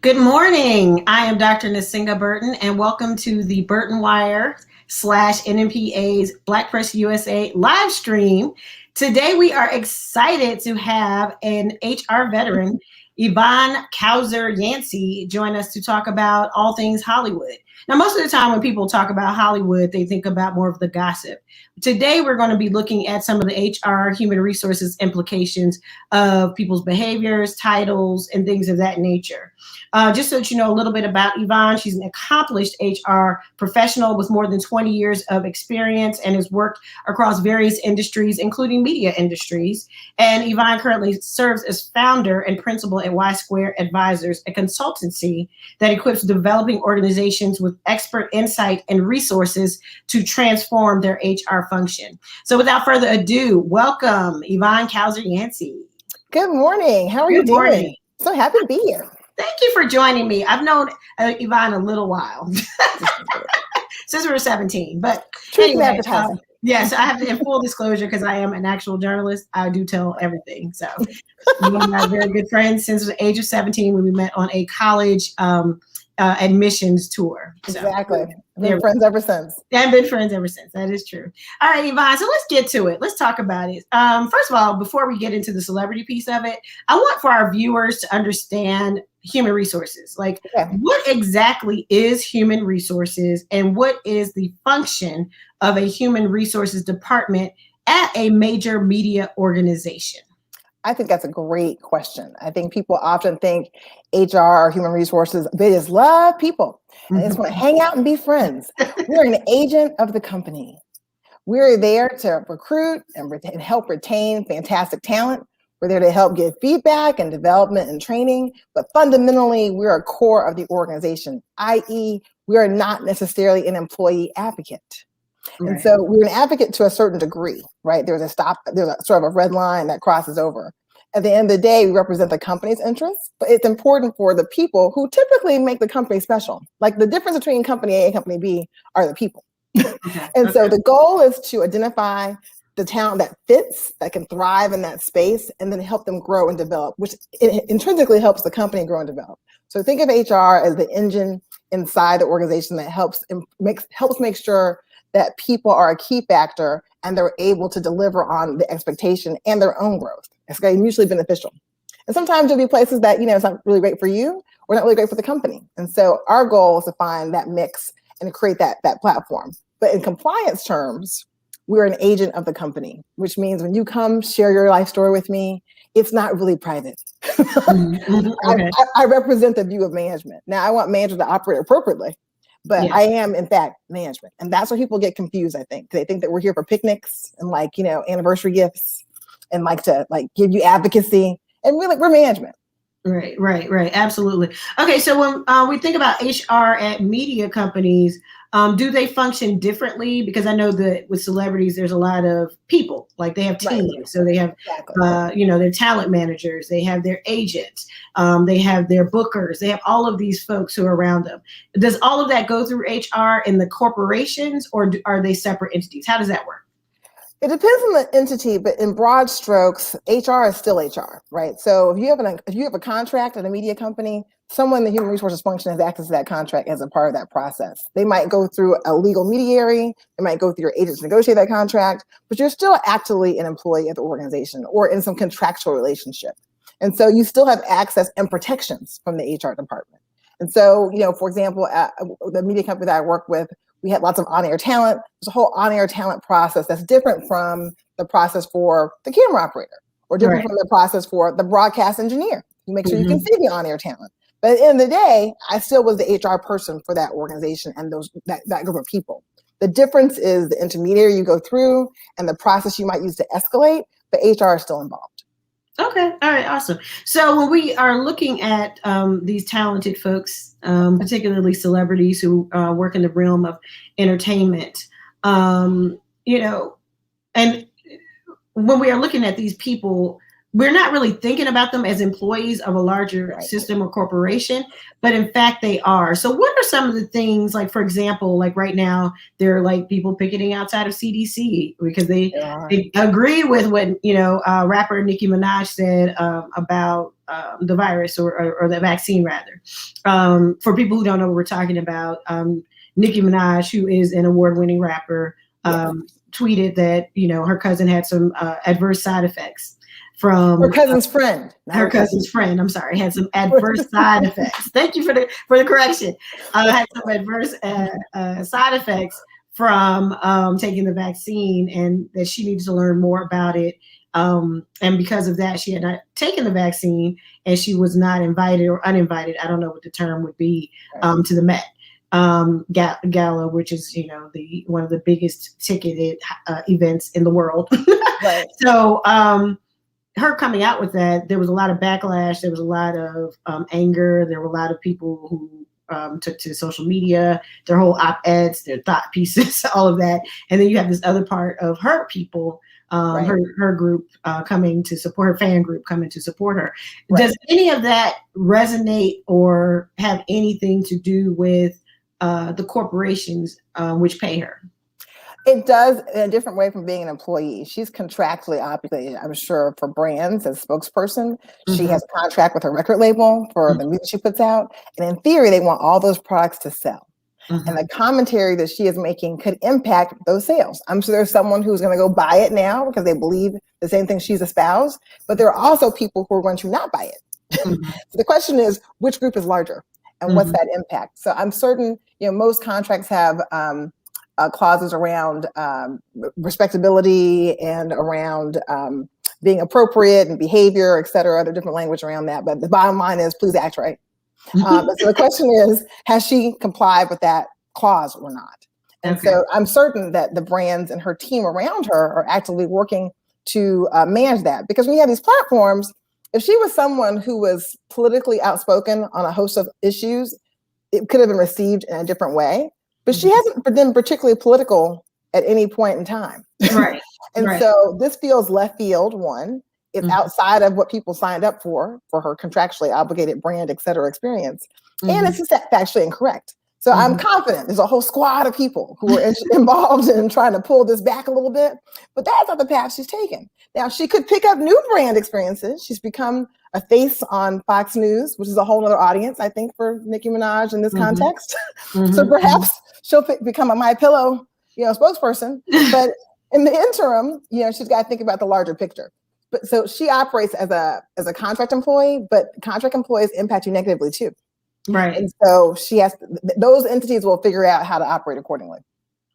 Good morning. I am Dr. Nsenga Burton, and welcome to the Burton Wire / NNPA's Black Press USA live stream. Today, we are excited to have an HR veteran, Yvonne Yancy, join us to talk about all things Hollywood. Now, most of the time when people talk about Hollywood, they think about more of the gossip. Today, we're going to be looking at some of the HR human resources implications of people's behaviors, titles, and things of that nature. Just so that you know a little bit about Yvonne, she's an accomplished HR professional with more than 20 years of experience and has worked across various industries, including media industries. And Yvonne currently serves as founder and principal at Ysquare Advisors, a consultancy that equips developing organizations with expert insight and resources to transform their HR function. So without further ado, welcome Yvonne Yancy. Good morning. How are you doing? So happy to be here. Thank you for joining me. I've known Yvonne a little while, since we were 17. But anyway, yes, I have to, in full disclosure, because I am an actual journalist, I do tell everything. So we are very good friends since the age of 17 when we met on a college admissions tour. So, exactly. Been friends ever since. And been friends ever since. That is true. All right, Yvonne. So let's get to it. Let's talk about it. First of all, before we get into the celebrity piece of it, I want for our viewers to understand human resources. Like, what exactly is human resources, and what is the function of a human resources department at a major media organization? I think that's a great question. I think people often think HR or human resources, they just love people. And they just want to hang out and be friends. We're an agent of the company. We're there to recruit and help retain fantastic talent. We're there to help give feedback and development and training. But fundamentally, we're a core of the organization, i.e., we are not necessarily an employee advocate. Right. And so we're an advocate to a certain degree, right? There's a sort of a red line that crosses over. At the end of the day, we represent the company's interests, but it's important for the people who typically make the company special. Like the difference between company A and company B are the people. So the goal is to identify the talent that fits, that can thrive in that space, and then help them grow and develop, which intrinsically helps the company grow and develop. So think of HR as the engine inside the organization that helps make sure that people are a key factor and they're able to deliver on the expectation and their own growth. It's mutually beneficial. And sometimes there'll be places that, it's not really great for you or not really great for the company. And so our goal is to find that mix and create that platform. But in compliance terms, we're an agent of the company, which means when you come share your life story with me, it's not really private. I represent the view of management. Now, I want management to operate appropriately. But I am, in fact, management. And that's where people get confused, I think. They think that we're here for picnics and anniversary gifts and to give you advocacy. And really, we're management. Right. Absolutely. Okay, so when we think about HR at media companies, do they function differently? Because I know that with celebrities, there's a lot of people, like they have teams. Right. So they have, their talent managers, they have their agents, they have their bookers, they have all of these folks who are around them. Does all of that go through HR in the corporations, or are they separate entities? How does that work? It depends on the entity, but in broad strokes, HR is still HR, right? So if you have a contract at a media company, someone in the human resources function has access to that contract as a part of that process. They might go through a legal mediary, they might go through your agents to negotiate that contract, but you're still actively an employee of the organization or in some contractual relationship. And so you still have access and protections from the HR department. And so, for example, at the media company that I work with, we had lots of on-air talent. There's a whole on-air talent process that's different from the process for the camera operator or different from the process for the broadcast engineer. You make sure you can see the on-air talent. But at the end of the day, I still was the HR person for that organization and that group of people. The difference is the intermediary you go through and the process you might use to escalate, but HR is still involved. Okay. All right. Awesome. So when we are looking at these talented folks, particularly celebrities who work in the realm of entertainment, and when we are looking at these people, we're not really thinking about them as employees of a larger system or corporation, but in fact they are. So what are some of the things, like, for example, like right now, there are like people picketing outside of CDC because they agree with what, rapper Nicki Minaj said about the virus or the vaccine rather. For people who don't know what we're talking about, Nicki Minaj, who is an award-winning rapper, tweeted that her cousin had some adverse side effects from her cousin's friend. Her cousin's friend, I'm sorry, had some adverse side effects. Thank you for the correction. Had some adverse side effects from taking the vaccine, and that she needs to learn more about it. And because of that, she had not taken the vaccine, and she was not invited or uninvited, I don't know what the term would be, to the Met Gala, which is one of the biggest ticketed events in the world. Right. So her coming out with that, there was a lot of backlash. There was a lot of anger. There were a lot of people who took to social media, their whole op-eds, their thought pieces, all of that. And then you have this other part of her people, her group coming to support, her fan group coming to support her. Right. Does any of that resonate or have anything to do with the corporations which pay her? It does, in a different way from being an employee. She's contractually obligated, I'm sure, for brands as spokesperson. Mm-hmm. She has a contract with her record label for the music she puts out. And in theory, they want all those products to sell. Mm-hmm. And the commentary that she is making could impact those sales. I'm sure there's someone who's going to go buy it now because they believe the same thing she's espoused. But there are also people who are going to not buy it. Mm-hmm. So the question is, which group is larger? And what's that impact? So I'm certain, most contracts have clauses around respectability and around being appropriate and behavior, et cetera. There are different language around that. But the bottom line is, please act right. So the question is, has she complied with that clause or not? And so I'm certain that the brands and her team around her are actively working to manage that. Because when you have these platforms, if she was someone who was politically outspoken on a host of issues, it could have been received in a different way. But she hasn't been particularly political at any point in time. Right. So this feels left field, one. It's outside of what people signed up for her contractually obligated brand, et cetera, experience. And it's just factually incorrect. So I'm confident there's a whole squad of people who are involved in trying to pull this back a little bit. But that's not the path she's taken. Now, she could pick up new brand experiences. She's become a face on Fox News, which is a whole other audience, I think, for Nicki Minaj in this context. So perhaps she'll become a My Pillow, spokesperson. But in the interim, she's got to think about the larger picture. But so she operates as a contract employee, but contract employees impact you negatively too. Right. And so those entities will figure out how to operate accordingly.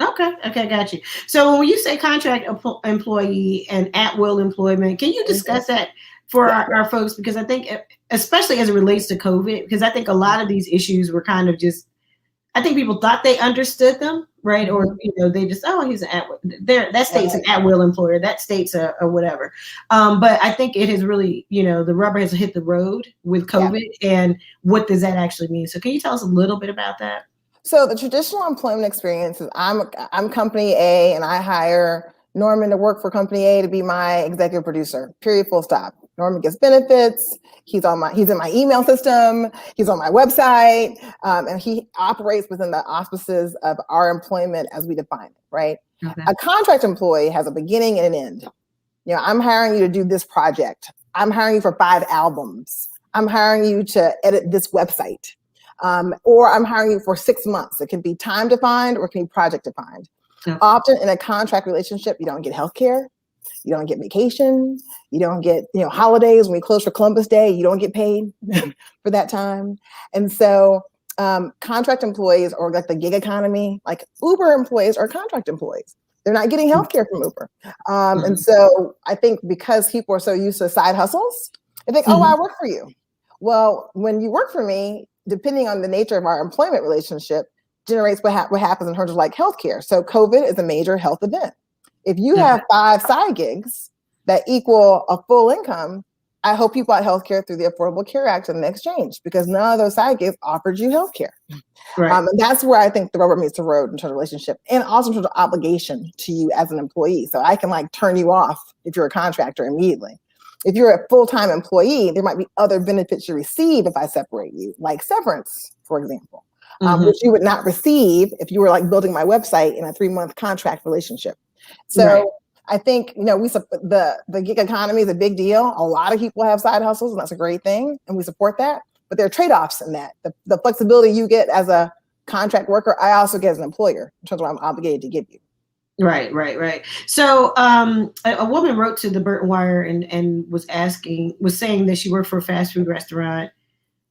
Okay, got you. So when you say contract employee and at-will employment, can you discuss that for our folks? Because I think, especially as it relates to COVID, because I think a lot of these issues were kind of just, I think people thought they understood them, right? Or, they just, he's an at-will. That state's an at-will employer. That state's a whatever. But I think it has really, the rubber has hit the road with COVID. And what does that actually mean? So can you tell us a little bit about that? So the traditional employment experience is I'm company A and I hire Norman to work for company A to be my executive producer, period, full stop. Norman gets benefits. He's in my email system. He's on my website. And he operates within the auspices of our employment as we define it, right? Okay. A contract employee has a beginning and an end. I'm hiring you to do this project. I'm hiring you for 5 albums. I'm hiring you to edit this website. Or I'm hiring you for 6 months. It can be time defined or it can be project defined. Okay. Often in a contract relationship, you don't get healthcare, you don't get vacation, you don't get holidays. When we close for Columbus Day, you don't get paid for that time. And so contract employees, or like the gig economy, like Uber employees are contract employees. They're not getting healthcare from Uber. And so I think because people are so used to side hustles, they think, I work for you. Well, when you work for me, depending on the nature of our employment relationship, generates what happens in terms of like healthcare. So COVID is a major health event. If you have 5 side gigs that equal a full income, I hope you bought healthcare through the Affordable Care Act and the exchange, because none of those side gigs offered you healthcare. Right. And that's where I think the rubber meets the road in terms of relationship, and also in terms of obligation to you as an employee. So I can like turn you off if you're a contractor immediately. If you're a full-time employee, there might be other benefits you receive if I separate you, like severance, for example, which you would not receive if you were like building my website in a 3-month contract relationship. So I think, the gig economy is a big deal. A lot of people have side hustles, and that's a great thing, and we support that. But there are trade-offs in that. The flexibility you get as a contract worker, I also get as an employer in terms of what I'm obligated to give you. Right. So a woman wrote to the Burton Wire and was saying that she worked for a fast food restaurant.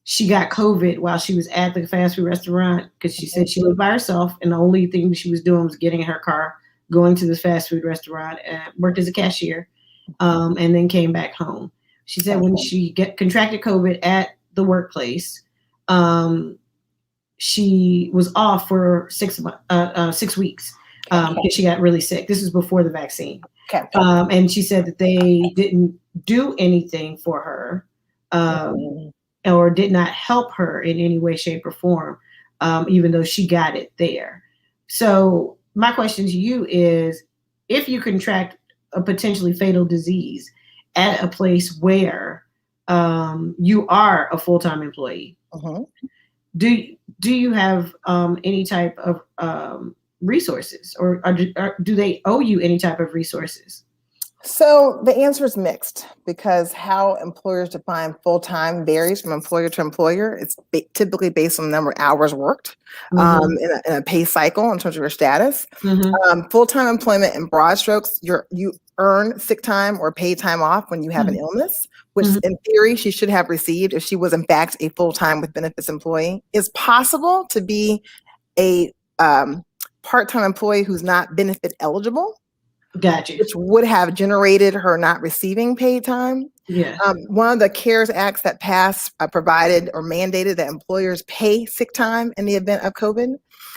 She got COVID while she was at the fast food restaurant because she said she lived by herself, and the only thing she was doing was getting in her car, going to this fast food restaurant, and worked as a cashier, and then came back home. She said when she contracted COVID at the workplace, she was off for 6 weeks because she got really sick. This is before the vaccine. Okay. And she said that they didn't do anything for her. Or did not help her in any way, shape, or form, even though she got it there. So my question to you is, if you contract a potentially fatal disease at a place where you are a full-time employee, do you have any type of resources, or do they owe you any type of resources? So the answer is mixed, because how employers define full-time varies from employer to employer. It's typically based on the number of hours worked in a pay cycle in terms of your status. Full-time employment in broad strokes, you earn sick time or paid time off when you have an illness, which in theory she should have received if she was in fact a full-time with benefits employee. It's possible to be a part-time employee who's not benefit eligible. Gotcha. Which would have generated her not receiving paid time. Yeah. One of the CARES Acts that passed provided or mandated that employers pay sick time in the event of COVID.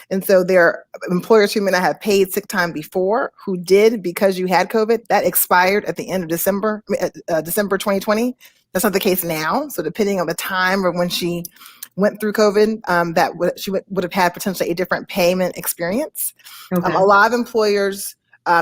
And so there are employers who may not have paid sick time before who did because you had COVID. That expired at the end of December 2020. That's not the case now. So depending on the time or when she went through COVID, she would have had potentially a different payment experience. Okay. A lot of employers,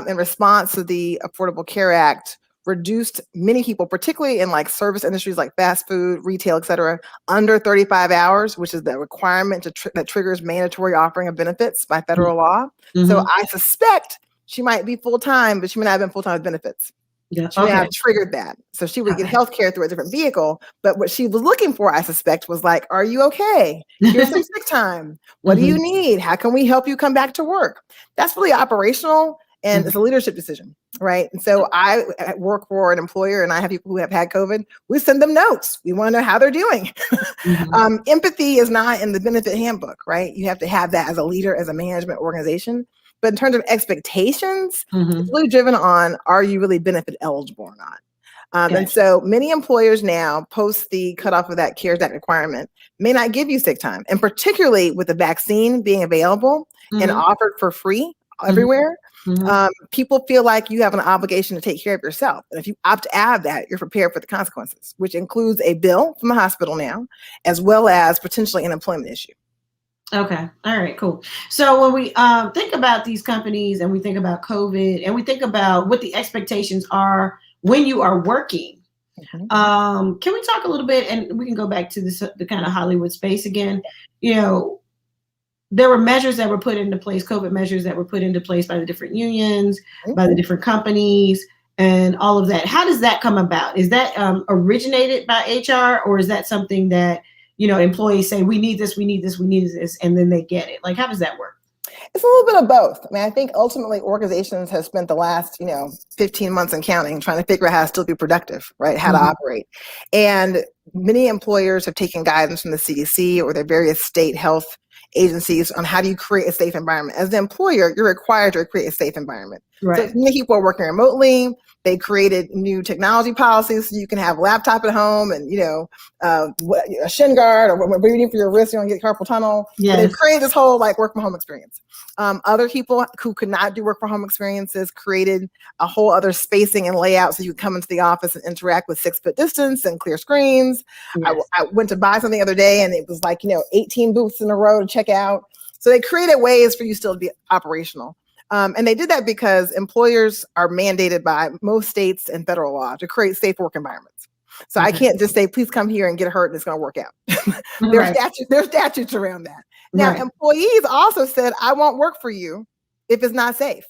in response to the Affordable Care Act, reduced many people, particularly in like service industries like fast food, retail, et cetera, under 35 hours, which is the requirement that triggers mandatory offering of benefits by federal law. So I suspect she might be full-time, but she may not have been full-time with benefits. Yeah. She may have triggered that. So she would get health care through a different vehicle. But what she was looking for, I suspect, was like, are you okay? Here's some sick time. What do you need? How can we help you come back to work? That's really operational. And it's a leadership decision, right? And so I work for an employer, and I have people who have had COVID. We send them notes. We want to know how they're doing. Empathy is not in the benefit handbook, right? You have to have that as a leader, as a management organization. But in terms of expectations, it's really driven on, are you really benefit eligible or not? And so many employers now, post the cutoff of that CARES Act requirement, may not give you sick time. And particularly with the vaccine being available and offered for free everywhere, people feel like you have an obligation to take care of yourself. And if you opt out of that, you're prepared for the consequences, which includes a bill from the hospital now, as well as potentially an employment issue. Okay. All right, cool. So when we think about these companies, and we think about COVID, and we think about what the expectations are when you are working, can we talk a little bit, and we can go back to the kind of Hollywood space again? There were measures that were put into place, COVID measures that were put into place by the different unions, by the different companies, and all of that. How does that come about? Is that originated by HR, or is that something that, employees say, we need this, and then they get it? Like, how does that work? It's a little bit of both. I mean, I think ultimately organizations have spent the last, 15 months and counting trying to figure out how to still be productive, right? How to operate. And many employers have taken guidance from the CDC or their various state health agencies on how do you create a safe environment. As the employer, you're required to create a safe environment. Right. So many people are working remotely. They created new technology policies so you can have a laptop at home and, a shin guard or what you need for your wrist, you don't get carpal tunnel. Yes. They've created this whole work from home experience. Other people who could not do work from home experiences created a whole other spacing and layout so you could come into the office and interact with 6-foot distance and clear screens. Yes. I went to buy something the other day and it was 18 booths in a row to check out. So they created ways for you still to be operational. And they did that because employers are mandated by most states and federal law to create safe work environments. So I can't just say, please come here and get hurt and it's going to work out. There's statutes around that. Now, employees also said, I won't work for you if it's not safe.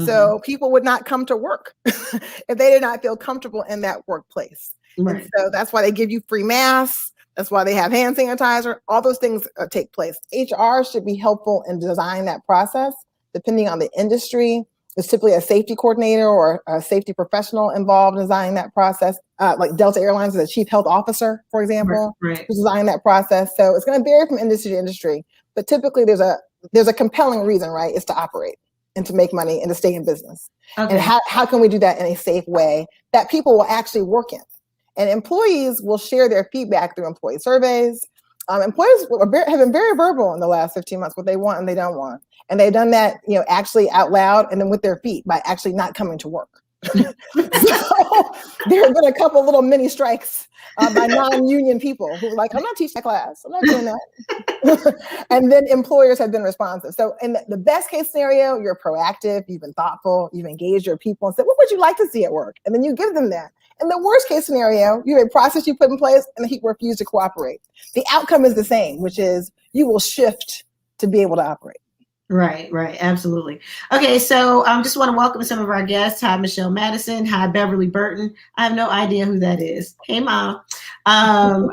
So people would not come to work if they did not feel comfortable in that workplace. Right. And so that's why they give you free masks. That's why they have hand sanitizer. All those things take place. HR should be helpful in designing that process, depending on the industry. There's typically a safety coordinator or a safety professional involved in designing that process. Like Delta Airlines is a chief health officer, for example, who's designing that process. So it's going to vary from industry to industry, but typically there's a compelling reason, right? Is to operate and to make money and to stay in business. Okay. And how can we do that in a safe way that people will actually work in? And employees will share their feedback through employee surveys. Employees have been very verbal in the last 15 months, what they want and they don't want. And they've done that, actually out loud and then with their feet by actually not coming to work. So there have been a couple little mini strikes by non-union people who were like, I'm not teaching that class. I'm not doing that. And then employers have been responsive. So in the best case scenario, you're proactive, you've been thoughtful, you've engaged your people and said, what would you like to see at work? And then you give them that. In the worst case scenario, you have a process you put in place and the people refuse to cooperate. The outcome is the same, which is you will shift to be able to operate. Right. Absolutely. Okay. So I just want to welcome some of our guests. Hi, Michelle Madison. Hi, Beverly Burton. I have no idea who that is. Hey, Mom,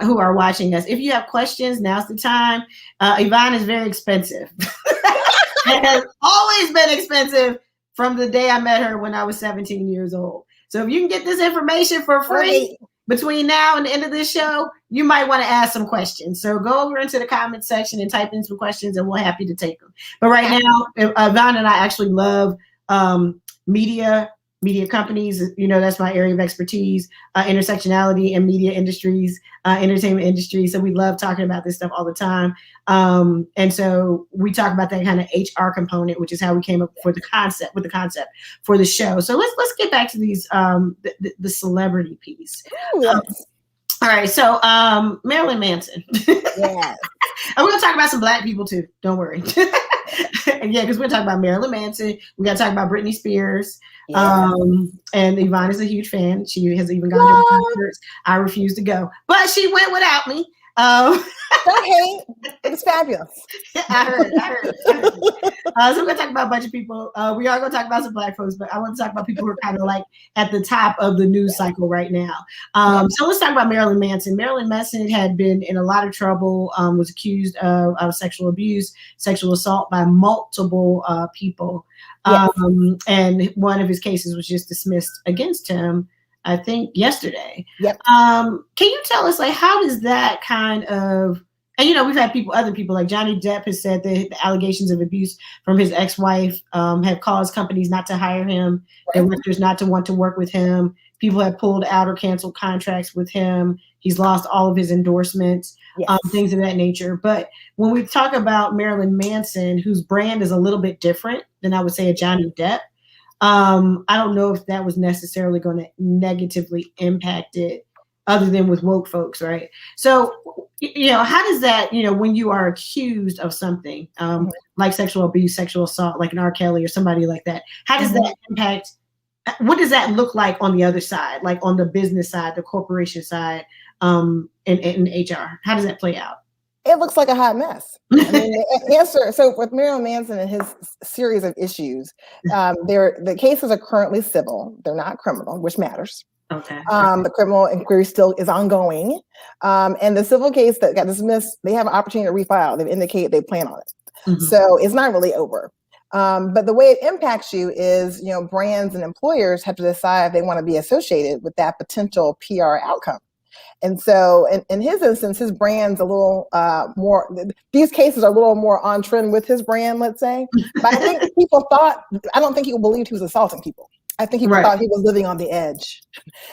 who are watching us. If you have questions, now's the time. Yvonne is very expensive. It has always been expensive from the day I met her when I was 17 years old. So if you can get this information for free between now and the end of this show, you might want to ask some questions. So go over into the comment section and type in some questions and we're happy to take them. But right now, Yvonne and I actually love media companies. That's my area of expertise, intersectionality in media industries, entertainment industry. So we love talking about this stuff all the time. And so we talk about that kind of HR component, which is how we came up with the concept for the show. So let's get back to these, the celebrity piece. All right. So Marilyn Manson. Yeah. And we're going to talk about some Black people too. Don't worry. Yeah, because we're talking about Marilyn Manson. We got to talk about Britney Spears. Yeah. And Yvonne is a huge fan. She has even gone to concerts. I refuse to go, but she went without me. Don't hate. It was fabulous. I heard. So we're going to talk about a bunch of people. We are going to talk about some Black folks, but I want to talk about people who are kind of like at the top of the news cycle right now. So let's talk about Marilyn Manson. Marilyn Manson had been in a lot of trouble, was accused of sexual abuse, sexual assault by multiple people. Yes. And one of his cases was just dismissed against him, I think, yesterday. Yep. Can you tell us, like, how does that kind of, and we've had other people like Johnny Depp has said that the allegations of abuse from his ex-wife have caused companies not to hire him, directors not to want to work with him. People have pulled out or canceled contracts with him. He's lost all of his endorsements, things of that nature. But when we talk about Marilyn Manson, whose brand is a little bit different than I would say a Johnny Depp, I don't know if that was necessarily going to negatively impact it other than with woke folks, right? So, how does that, when you are accused of something like sexual abuse, sexual assault, like an R. Kelly or somebody like that, how does that impact? What does that look like on the other side, like on the business side, the corporation side, in HR? How does that play out? It looks like a hot mess. I mean, the answer. So with Marilyn Manson and his series of issues, the cases are currently civil. They're not criminal, which matters. Okay. The criminal inquiry still is ongoing. And the civil case that got dismissed, they have an opportunity to refile. They've indicated they plan on it. Mm-hmm. So it's not really over. But the way it impacts you is, brands and employers have to decide if they want to be associated with that potential PR outcome. And so in his instance, his brand's a little more, these cases are a little more on trend with his brand, let's say. But I think I don't think people believed he was assaulting people. I think people thought he was living on the edge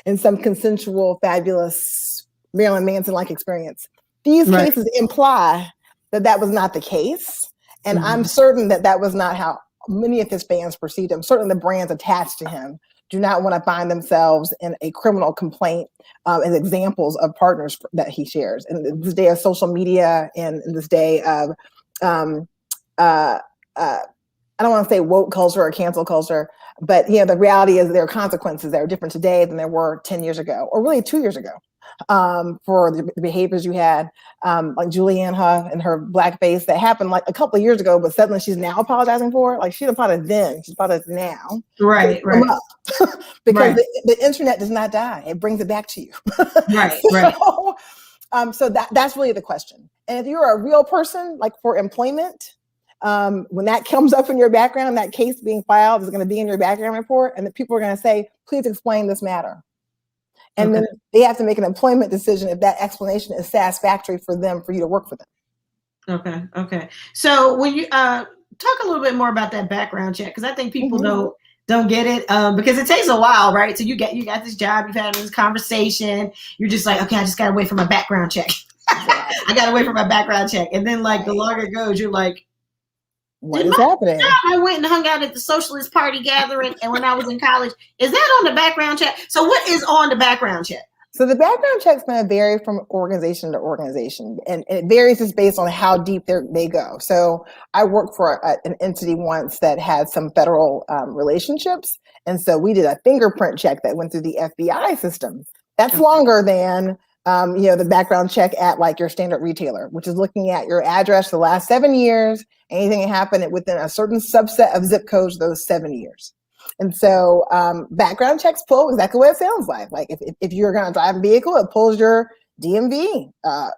in some consensual, fabulous Marilyn Manson-like experience. These cases imply that was not the case. And I'm certain that was not how many of his fans perceived him. Certainly the brands attached to him do not want to find themselves in a criminal complaint as examples of partners that he shares. In this day of social media and in this day of, I don't want to say woke culture or cancel culture, but the reality is there are consequences that are different today than there were 10 years ago, or really 2 years ago. for the behaviors you had, like Julianne Hough and her blackface that happened like a couple of years ago, but suddenly she's now apologizing for it. Like she apologized then, she's apologized now. Right. Because right. the internet does not die; it brings it back to you. Right. So that's really the question. And if you're a real person, like for employment, when that comes up in your background, that case being filed is going to be in your background report, and the people are going to say, "Please explain this matter." And then they have to make an employment decision if that explanation is satisfactory for them, for you to work for them. Okay. So when you talk a little bit more about that background check, because I think people don't get it because it takes a while, right? So you got this job, you've had this conversation, you're just like, okay, I just gotta wait for my background check. I gotta wait for my background check, and then like the longer it goes, you're like, what is happening? I went and hung out at the Socialist Party gathering, and when I was in college, is that on the background check? So what is on the background check? So the background check is going to vary from organization to organization, and it varies just based on how deep they go. So I worked for an entity once that had some federal relationships, and so we did a fingerprint check that went through the FBI system. That's longer than the background check at like your standard retailer, which is looking at your address the last 7 years, anything that happened within a certain subset of zip codes those 7 years. And so background checks pull exactly what it sounds like. Like if you're going to drive a vehicle, it pulls your DMV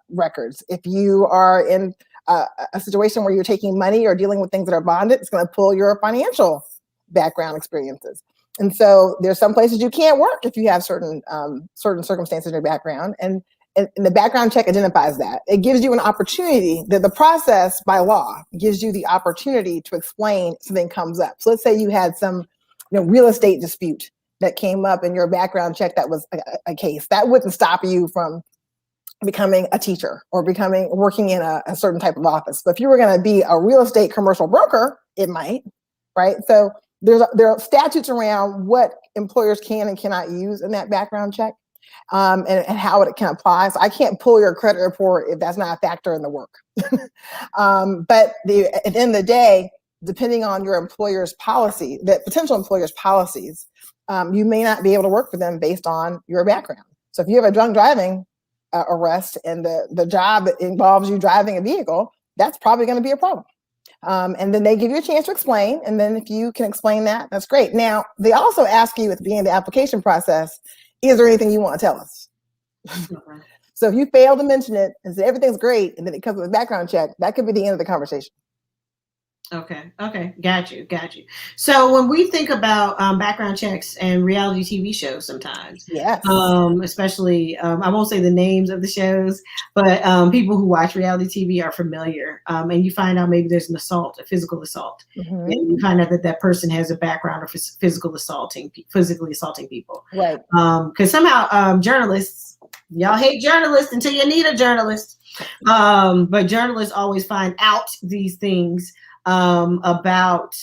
records. If you are in a situation where you're taking money or dealing with things that are bonded, it's going to pull your financial background experiences. And so there's some places you can't work if you have certain circumstances in your background. And the background check identifies that. It gives you an opportunity, that the process by law gives you the opportunity to explain if something comes up. So let's say you had some real estate dispute that came up in your background check that was a case. That wouldn't stop you from becoming a teacher or working in a certain type of office. But if you were going to be a real estate commercial broker, it might, right? So there are statutes around what employers can and cannot use in that background check, and how it can apply. So I can't pull your credit report if that's not a factor in the work. But at the end of the day, depending on your employer's policy, the potential employer's policies, you may not be able to work for them based on your background. So if you have a drunk driving arrest and the job involves you driving a vehicle, that's probably going to be a problem. And then they give you a chance to explain. And then if you can explain that, that's great. Now, they also ask you at the beginning of the application process, is there anything you want to tell us? So if you fail to mention it and say everything's great, and then it comes with a background check, that could be the end of the conversation. Okay. Got you. So when we think about background checks and reality TV shows sometimes, yes, especially, I won't say the names of the shows, but people who watch reality TV are familiar. And you find out maybe there's an assault, a physical assault. And you find out that person has a background of physically assaulting people. Right. Because somehow journalists, y'all hate journalists until you need a journalist. But journalists always find out these things about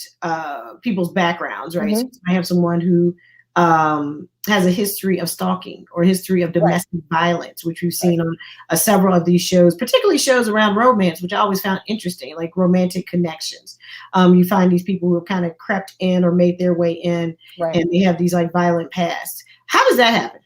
people's backgrounds, right? So I have someone who has a history of stalking or history of domestic violence, which we've seen on several of these shows, particularly shows around romance, which I always found interesting, like romantic connections. You find these people who have kind of crept in or made their way in, and they have these like violent pasts. How does that happen?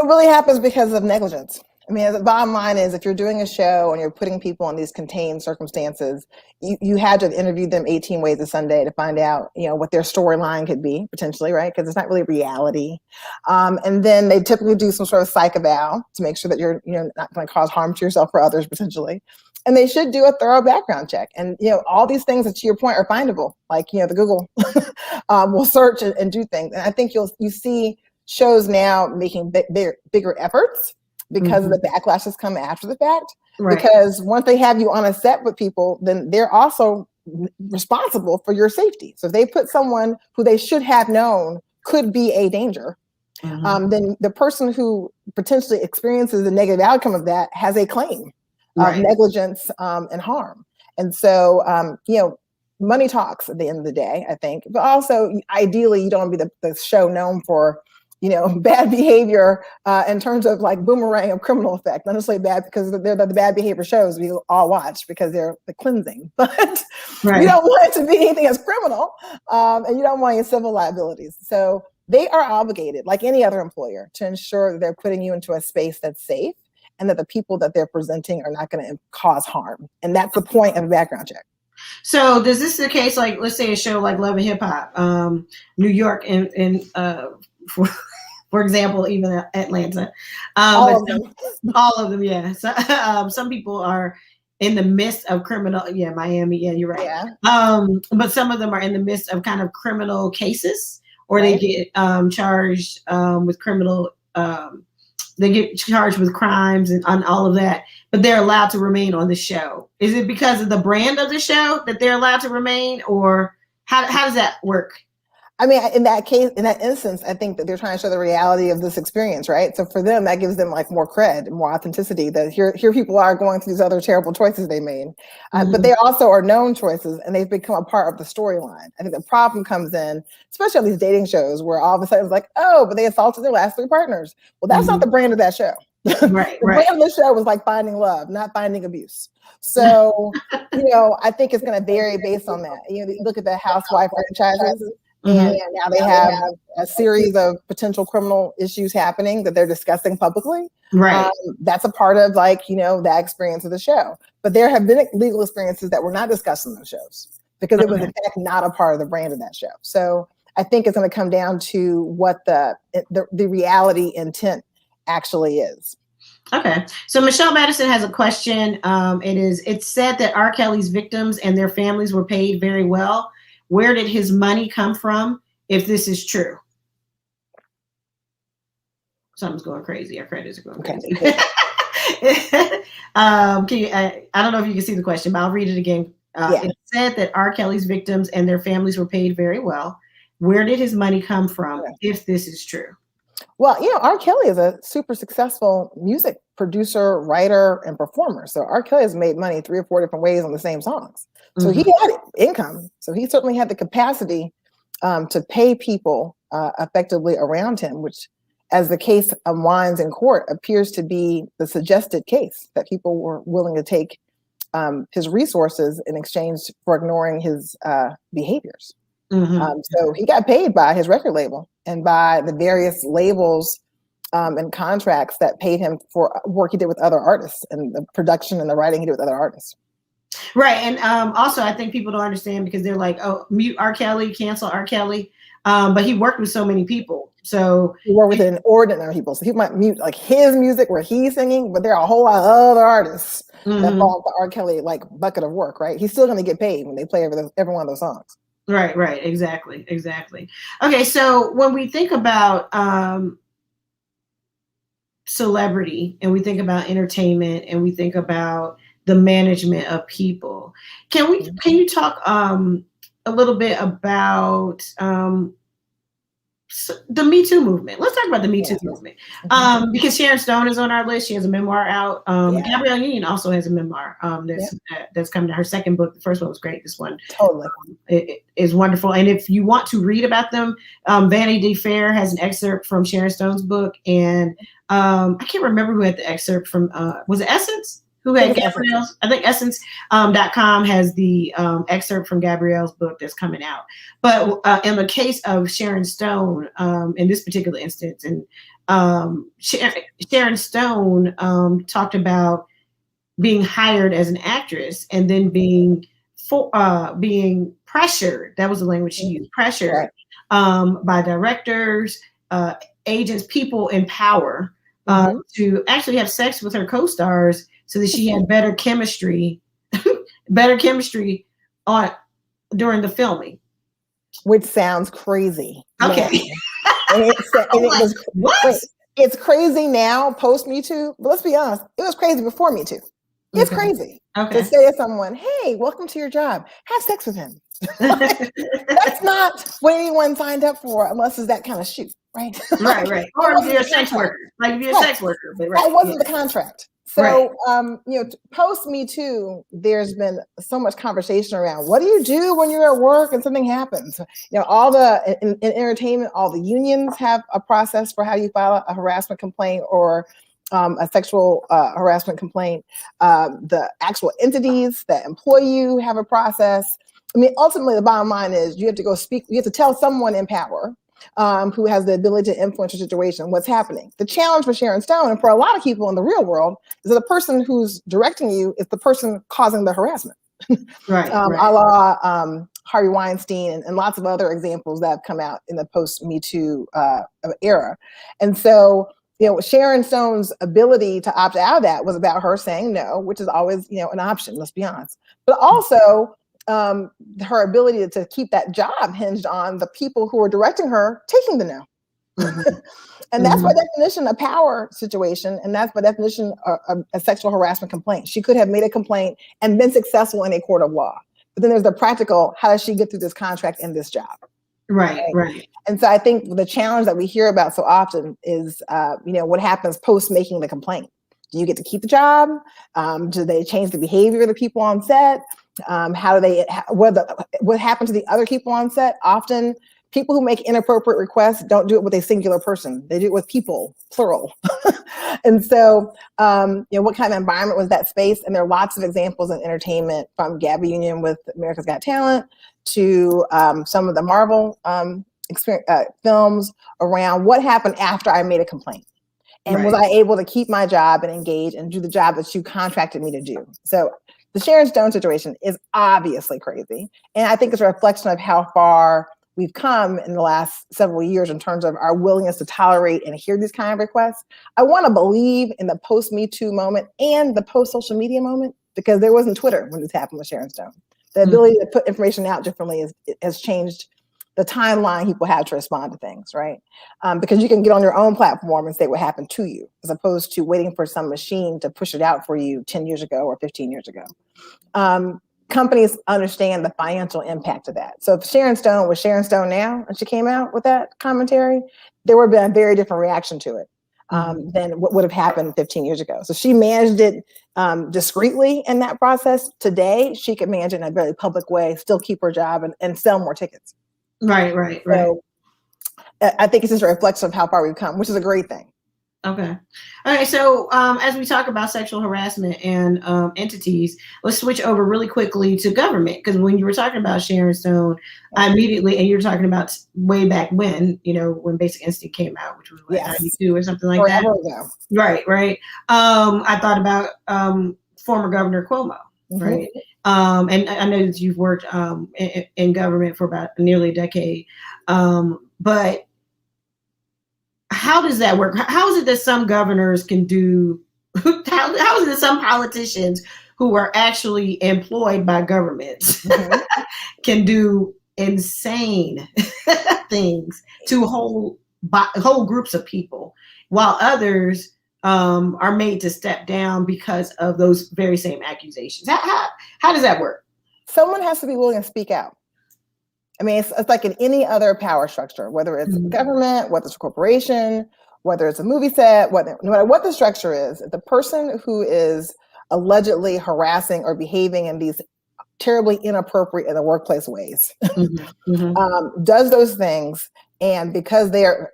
It really happens because of negligence. I mean, the bottom line is if you're doing a show and you're putting people in these contained circumstances, you had to have interviewed them 18 ways a Sunday to find out, what their storyline could be potentially, right? Because it's not really reality. And then they typically do some sort of psych eval to make sure that you're not going to cause harm to yourself or others potentially. And they should do a thorough background check. And, all these things that to your point are findable, like, the Google will search and do things. And I think you see shows now making bigger efforts because of the backlash that's come after the fact. Right. Because once they have you on a set with people, then they're also responsible for your safety. So if they put someone who they should have known could be a danger, then the person who potentially experiences the negative outcome of that has a claim of negligence and harm. And so, money talks at the end of the day, I think. But also, ideally, you don't want to be the show known for bad behavior in terms of like boomerang of criminal effect. Not necessarily bad because they're the bad behavior shows we all watch because they're the cleansing. But you don't want it to be anything as criminal, and you don't want any civil liabilities. So they are obligated, like any other employer, to ensure that they're putting you into a space that's safe and that the people that they're presenting are not going to cause harm. And that's the point of a background check. So does this the case, like, let's say a show like Love and Hip Hop, New York, and for example, even Atlanta, All of them. all of them, yeah. So some people are in the midst of criminal, yeah, Miami, yeah, you're right. Yeah. But some of them are in the midst of kind of criminal cases, or Right. they get charged with criminal. They get charged with crimes and on all of that, but they're allowed to remain on the show. Is it because of the brand of the show that they're allowed to remain, or how does that work? I mean, in that case, in that instance, I think that they're trying to show the reality of this experience, right? So for them, that gives them like more cred and more authenticity, that here people are going through these other terrible choices they made. But they also are known choices, and they've become a part of the storyline. I think the problem comes in, especially on these dating shows, where all of a sudden it's like, oh, but they assaulted their last 3 partners. Well, that's not the brand of that show. Right, the brand of the show was like finding love, not finding abuse. So, I think it's going to vary based on that. You look at the housewife franchises, and now they have a series of potential criminal issues happening that they're discussing publicly. Right. That's a part of that experience of the show. But there have been legal experiences that were not discussed in those shows because it was in fact not a part of the brand of that show. So I think it's going to come down to what the reality intent actually is. Okay. So Michelle Madison has a question. It's said that R. Kelly's victims and their families were paid very well. Where did his money come from, if this is true? Something's going crazy. Our credits are going crazy. I don't know if you can see the question, but I'll read it again. It said that R. Kelly's victims and their families were paid very well. Where did his money come from, if this is true? Well, R. Kelly is a super successful music producer, writer, and performer. So R. Kelly has made money 3 or 4 different ways on the same songs. So he had income. So he certainly had the capacity to pay people effectively around him, which, as the case unwinds in court, appears to be the suggested case, that people were willing to take his resources in exchange for ignoring his behaviors. So he got paid by his record label and by the various labels and contracts that paid him for work he did with other artists and the production and the writing he did with other artists. Right. And also, I think people don't understand because they're like, oh, mute R. Kelly, cancel R. Kelly. But he worked with so many people. So he worked with an ordinary people. So he might mute like his music where he's singing, but there are a whole lot of other artists that fall into R. Kelly like bucket of work, right? He's still going to get paid when they play every one of those songs. Right. Exactly. Okay. So when we think about celebrity and we think about entertainment and we think about the management of people, can you talk a little bit about the Me Too movement? Let's talk about the Me Too movement because Sharon Stone is on our list. She has a memoir out. Gabrielle Union also has a memoir that's coming out. Her second book. The first one was great. This one totally it is wonderful. And if you want to read about them, Vanity Fair has an excerpt from Sharon Stone's book, and I can't remember who had the excerpt from. Was it Essence? Who had Gabrielle's? I think Essence.com has the excerpt from Gabrielle's book that's coming out. But in the case of Sharon Stone, in this particular instance, and Sharon Stone talked about being hired as an actress and then being pressured. That was the language she used. Pressured by directors, agents, people in power to actually have sex with her co-stars, so that she had better chemistry on during the filming. Which sounds crazy. Okay. It's crazy now, post Me Too, but let's be honest, it was crazy before Me Too. It's crazy to say to someone, hey, welcome to your job, have sex with him. That's not what anyone signed up for unless it's that kind of shoot, right? Right. Or if you're a sex worker. Like if you're a sex worker. But that wasn't the contract. So, post Me Too, there's been so much conversation around what do you do when you're at work and something happens? All in entertainment, all the unions have a process for how you file a harassment complaint or a sexual harassment complaint. The actual entities that employ you have a process. I mean, ultimately, the bottom line is you have to go speak. You have to tell someone in power who has the ability to influence your situation, what's happening. The challenge for Sharon Stone and for a lot of people in the real world is that the person who's directing you is the person causing the harassment. Right. A la Harvey Weinstein and lots of other examples that have come out in the post-Me Too era. And so, Sharon Stone's ability to opt out of that was about her saying no, which is always, an option, let's be honest. But also, her ability to keep that job hinged on the people who were directing her taking the no. Mm-hmm. And that's by definition a power situation, and that's by definition a sexual harassment complaint. She could have made a complaint and been successful in a court of law. But then there's the practical, how does she get through this contract and this job? Right. And so I think the challenge that we hear about so often is, what happens post making the complaint. Do you get to keep the job? Do they change the behavior of the people on set? What happened to the other people on set? Often people who make inappropriate requests don't do it with a singular person. They do it with people, plural. And so, what kind of environment was that space? And there are lots of examples in entertainment, from Gabby Union with America's Got Talent to some of the Marvel films around what happened after I made a complaint. And was I able to keep my job and engage and do the job that you contracted me to do? So the Sharon Stone situation is obviously crazy. And I think it's a reflection of how far we've come in the last several years in terms of our willingness to tolerate and hear these kind of requests. I want to believe in the post-Me Too moment and the post-social media moment, because there wasn't Twitter when this happened with Sharon Stone. The ability to put information out differently has changed the timeline people have to respond to things, right? Because you can get on your own platform and say what happened to you, as opposed to waiting for some machine to push it out for you 10 years ago or 15 years ago. Companies understand the financial impact of that. So if Sharon Stone was Sharon Stone now, and she came out with that commentary, there would have been a very different reaction to it than what would have happened 15 years ago. So she managed it discreetly in that process. Today, she could manage it in a very public way, still keep her job and sell more tickets. Right. So I think it's just a reflection of how far we've come, which is a great thing. Okay. All right. So as we talk about sexual harassment and entities, let's switch over really quickly to government. Because when you were talking about Sharon Stone, I immediately, and you're talking about way back when, when Basic Instinct came out, which was like 92 or something like that. Ago. Right. I thought about former Governor Cuomo, right? And I know that you've worked in government for about nearly a decade, but how does that work? How is it that some governors can do, how is it that some politicians who are actually employed by governments can do insane things to whole groups of people, while others are made to step down because of those very same accusations? How does that work? Someone has to be willing to speak out. I mean, it's like in any other power structure, whether it's government, whether it's a corporation, whether it's a movie set, no matter what the structure is, the person who is allegedly harassing or behaving in these terribly inappropriate in the workplace ways does those things. And because they're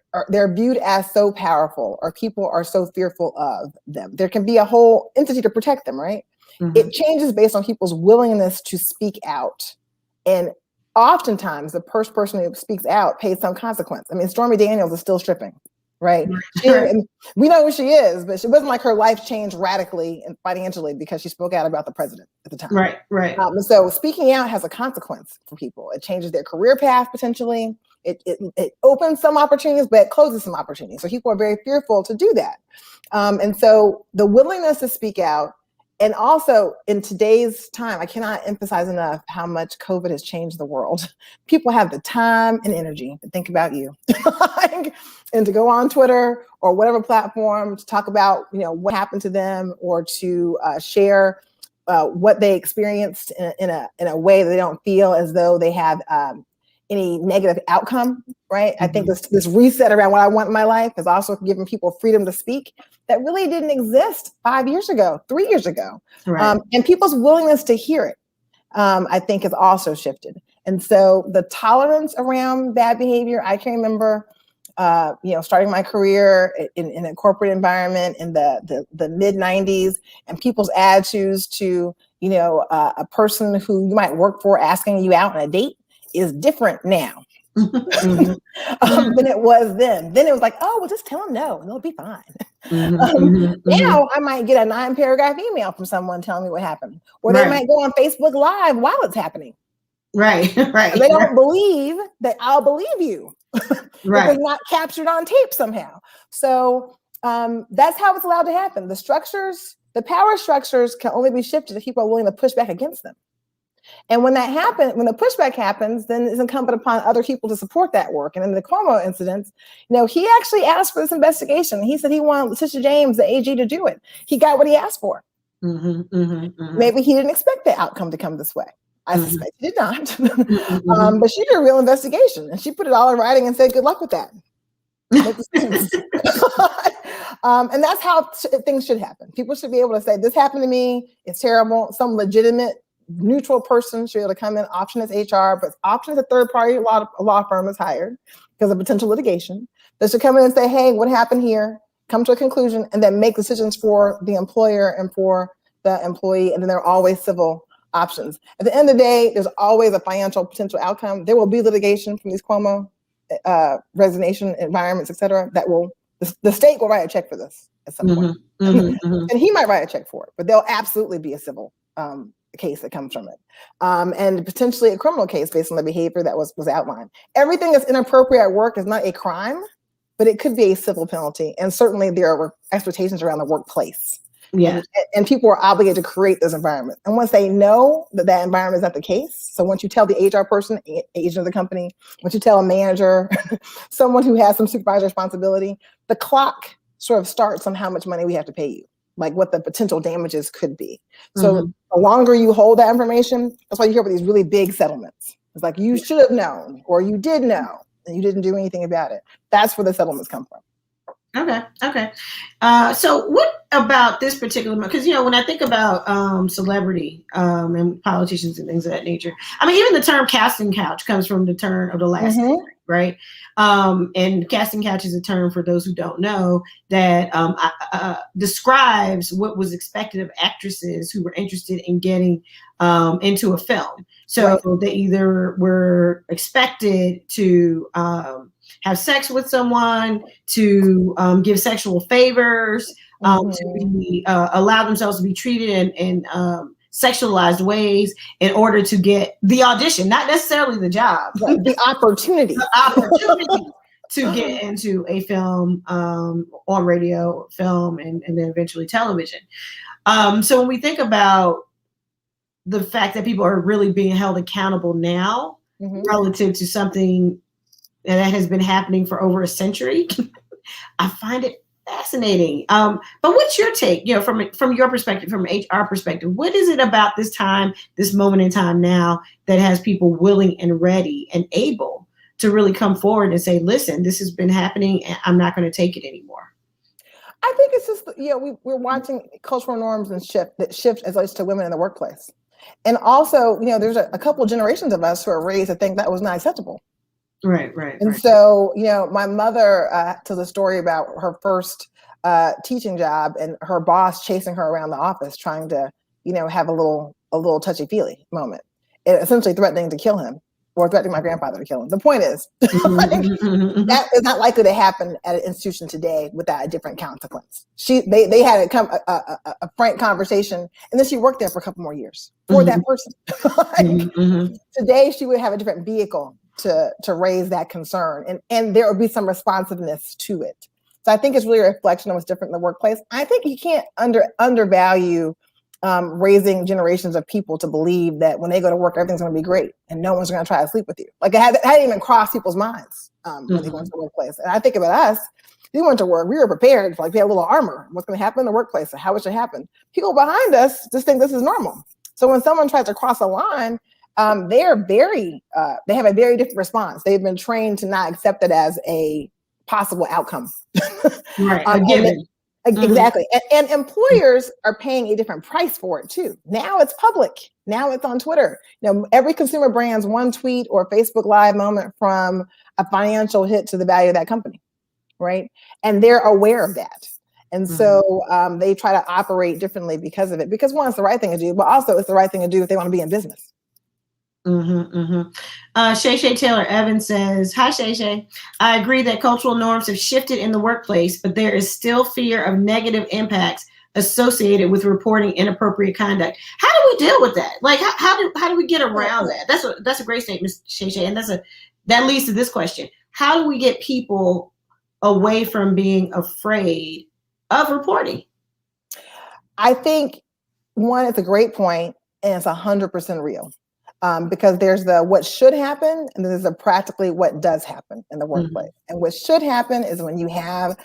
viewed as so powerful, or people are so fearful of them, there can be a whole entity to protect them, right? It changes based on people's willingness to speak out. And oftentimes the first person who speaks out pays some consequence. I mean, Stormy Daniels is still stripping, right? We know who she is, but it wasn't like her life changed radically and financially because she spoke out about the president at the time. Right. So speaking out has a consequence for people. It changes their career path potentially. It opens some opportunities, but it closes some opportunities. So people are very fearful to do that. And so the willingness to speak out. And also in today's time, I cannot emphasize enough how much COVID has changed the world. People have the time and energy to think about you and to go on Twitter or whatever platform to talk about, what happened to them, or to share what they experienced in a way that they don't feel as though they have any negative outcome, right? I think this reset around what I want in my life has also given people freedom to speak that really didn't exist 5 years ago, 3 years ago. And people's willingness to hear it, I think, has also shifted. And so the tolerance around bad behavior, I can remember, starting my career in a corporate environment in the mid 90s, and people's attitudes to, a person who you might work for asking you out on a date is different now. than it was then. Then it was like, oh, well, just tell them no, and they'll be fine. Now I might get a 9-paragraph email from someone telling me what happened, or they might go on Facebook Live while it's happening. Right. They don't believe that I'll believe you. It's not captured on tape somehow. So that's how it's allowed to happen. The power structures can only be shifted if people are willing to push back against them. And when that happens, when the pushback happens, then it's incumbent upon other people to support that work. And in the Cuomo incident, he actually asked for this investigation. He said he wanted Letitia James, the AG, to do it. He got what he asked for. Maybe he didn't expect the outcome to come this way. I suspect he did not. But she did a real investigation, and she put it all in writing and said, good luck with that. And that's how things should happen. People should be able to say, this happened to me. It's terrible. Some legitimate, neutral person should be able to come in. Option is HR, but option is a third-party law firm is hired because of potential litigation. They should come in and say, hey, what happened here? Come to a conclusion, and then make decisions for the employer and for the employee. And then there are always civil options. At the end of the day, there's always a financial potential outcome. There will be litigation from these Cuomo resignation environments, et cetera, that the state will write a check for this at some point. And he might write a check for it, but there'll absolutely be a civil case that comes from it. And potentially a criminal case based on the behavior that was outlined. Everything that's inappropriate at work is not a crime, but it could be a civil penalty. And certainly there are expectations around the workplace. Yeah. And people are obligated to create those environments. And once they know that environment is not the case, so once you tell the HR person, agent of the company, once you tell a manager, someone who has some supervisory responsibility, the clock sort of starts on how much money we have to pay you, like what the potential damages could be. So the longer you hold that information, that's why you hear about these really big settlements. It's like, you should have known, or you did know, and you didn't do anything about it. That's where the settlements come from. Okay. So what about this particular, because, when I think about celebrity and politicians and things of that nature, I mean, even the term casting couch comes from the turn of the last century, right? And casting couch is a term, for those who don't know, that describes what was expected of actresses who were interested in getting into a film. So they either were expected to have sex with someone, to give sexual favors, to be, allow themselves to be treated in sexualized ways in order to get the audition, not necessarily the job, but the opportunity. To get into a film, on radio, film, and then eventually television. So when we think about the fact that people are really being held accountable now relative to something that has been happening for over a century, I find it fascinating. But what's your take, from your perspective, from an HR perspective, what is it about this time, this moment in time now, that has people willing and ready and able to really come forward and say, listen, this has been happening and I'm not going to take it anymore? I think it's just, we're watching cultural norms and shift as it relates to women in the workplace. And also, there's a couple of generations of us who are raised to think that was not acceptable. Right. And so, my mother tells a story about her first teaching job and her boss chasing her around the office, trying to, have a little touchy-feely moment, and essentially threatening to kill him, or threatening my grandfather to kill him. The point is, that is not likely to happen at an institution today without a different consequence. They had a frank conversation, and then she worked there for a couple more years for that person. Today, she would have a different vehicle to raise that concern, and there would be some responsiveness to it. So I think it's really a reflection of what's different in the workplace. I think you can't undervalue raising generations of people to believe that when they go to work, everything's going to be great and no one's going to try to sleep with you. Like, it hadn't even crossed people's minds when they go into the workplace. And I think about us, we went to work, we were prepared, we had a little armor. What's going to happen in the workplace and how it should happen. People behind us just think this is normal. So when someone tries to cross a line, they have a very different response. They've been trained to not accept it as a possible outcome. Right, given. Exactly. And employers are paying a different price for it too. Now it's public. Now it's on Twitter. Every consumer brand's one tweet or Facebook Live moment from a financial hit to the value of that company, right? And they're aware of that. And so they try to operate differently because of it. Because one, it's the right thing to do, but also it's the right thing to do if they want to be in business. Mm-hmm, mm-hmm. Shay Shay Taylor Evans says, "Hi Shay Shay. I agree that cultural norms have shifted in the workplace, but there is still fear of negative impacts associated with reporting inappropriate conduct. How do we deal with that? Like, how do we get around that? That's a great statement, Shay Shay, and that leads to this question: how do we get people away from being afraid of reporting?" I think one, it's a great point, and it's 100% real. Because there's the what should happen, and then there's the practically what does happen in the workplace. Mm-hmm. And what should happen is when you have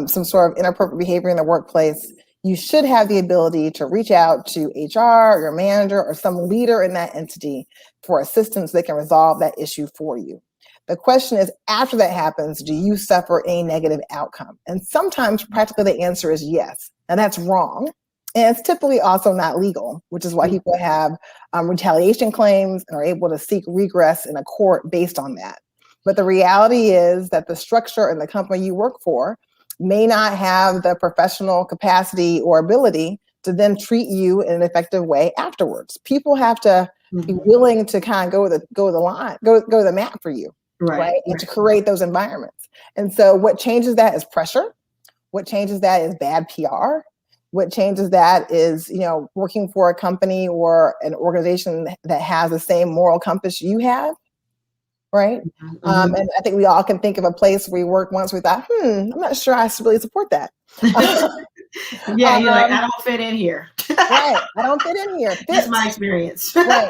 some sort of inappropriate behavior in the workplace, you should have the ability to reach out to HR, or your manager, or some leader in that entity for assistance. They can resolve that issue for you. The question is, after that happens, do you suffer a negative outcome? And sometimes practically the answer is yes, and that's wrong. And it's typically also not legal, which is why people have retaliation claims and are able to seek regress in a court based on that. But the reality is that the structure and the company you work for may not have the professional capacity or ability to then treat you in an effective way afterwards. People have to be willing to kind of go the mat for you, right? And to create those environments. And so what changes that is pressure. What changes that is bad PR. What changes that is, working for a company or an organization that has the same moral compass you have, right? Mm-hmm. And I think we all can think of a place where we worked once. We thought, I'm not sure I really support that. Yeah, you're like, I don't fit in here. Right, I don't fit in here. That's my experience. Right,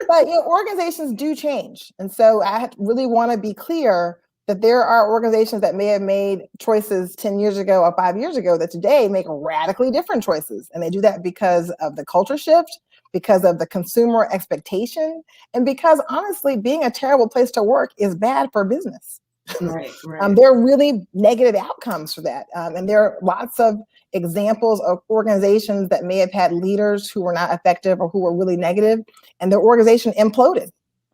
but organizations do change, and so I really want to be clear that there are organizations that may have made choices 10 years ago or 5 years ago that today make radically different choices. And they do that because of the culture shift, because of the consumer expectation, and because honestly, being a terrible place to work is bad for business. Right. There are really negative outcomes for that. And there are lots of examples of organizations that may have had leaders who were not effective or who were really negative, and their organization imploded.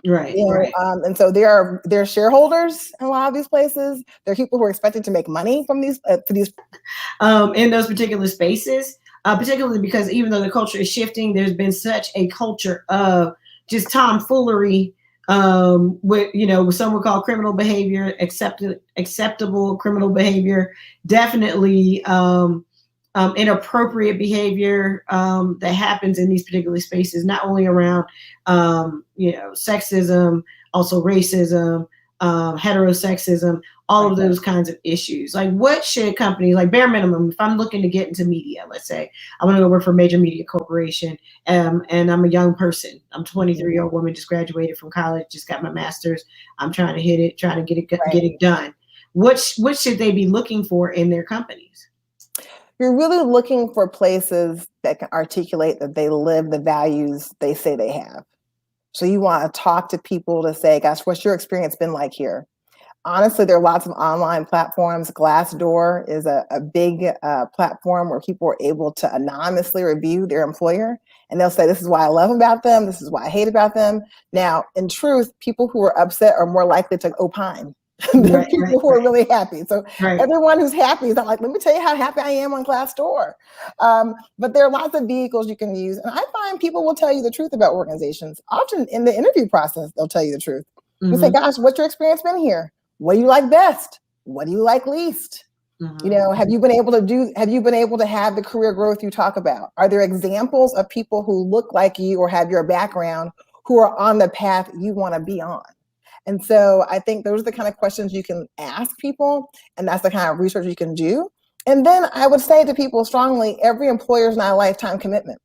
Right. And so there are shareholders in a lot of these places. There are people who are expected to make money from these in those particular spaces, particularly because even though the culture is shifting, there's been such a culture of just tomfoolery, with some would call criminal behavior, acceptable criminal behavior, definitely inappropriate behavior that happens in these particular spaces, not only around sexism, also racism, heterosexism, all of those kinds of issues. Like, what should companies, like bare minimum, if I'm looking to get into media, let's say I want to go work for a major media corporation, and I'm a young person, I'm a 23-year-old woman, just graduated from college, just got my master's, I'm trying to hit it, trying to get it done. What should they be looking for in their companies? You're really looking for places that can articulate that they live the values they say they have. So you want to talk to people to say, gosh, what's your experience been like here? Honestly, there are lots of online platforms. Glassdoor is a big platform where people are able to anonymously review their employer. And they'll say, this is why I love about them. This is why I hate about them. Now, in truth, people who are upset are more likely to opine. Than people who are really happy. So everyone who's happy is not like, let me tell you how happy I am on Glassdoor. But there are lots of vehicles you can use. And I find people will tell you the truth about organizations. Often in the interview process, they'll tell you the truth. You say, gosh, what's your experience been here? What do you like best? What do you like least? Have you been able to have the career growth you talk about? Are there examples of people who look like you or have your background who are on the path you want to be on? And so I think those are the kind of questions you can ask people, and that's the kind of research you can do. And then I would say to people strongly, every employer is not a lifetime commitment.